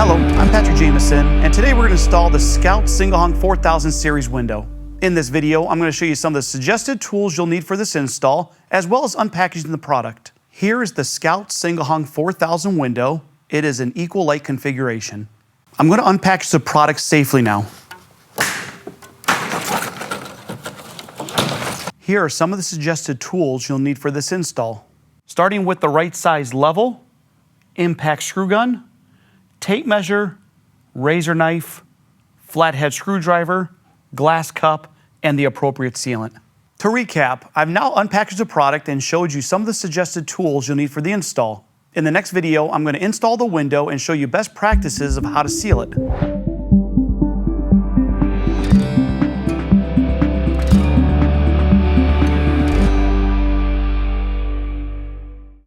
Hello, I'm Patrick Jameson, and today we're going to install the Scout Single Hung 4000 series window. In this video, I'm going to show you some of the suggested tools you'll need for this install, as well as unpackaging the product. Here is the Scout Single Hung 4000 window. It is an equal light configuration. I'm going to unpackage the product safely now. Here are some of the suggested tools you'll need for this install. Starting with the right size level, impact screw gun, tape measure, razor knife, flathead screwdriver, glass cup, and the appropriate sealant. To recap, I've now unpackaged the product and showed you some of the suggested tools you'll need for the install. In the next video, I'm going to install the window and show you best practices of how to seal it.